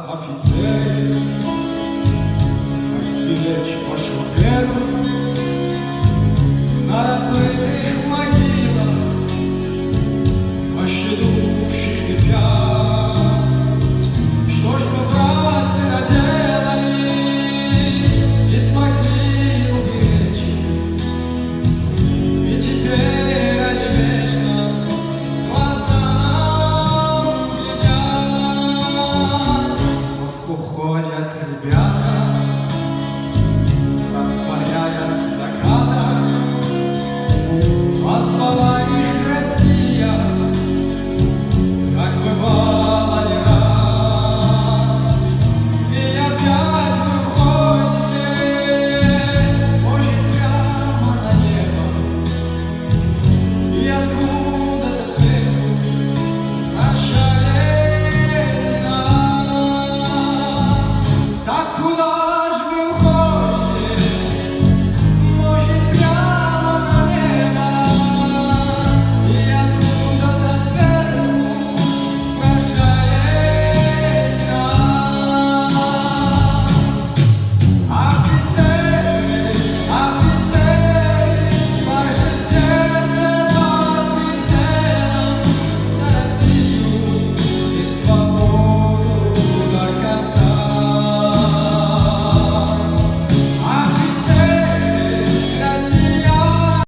офицеры, Арсбилеч пошел первым на разрытых могилах, ощедущих ветвях. Что ж мы, братцы, наделали и смогли уберечь их, и теперь они вечно глаза нам глядят. Уходят ребята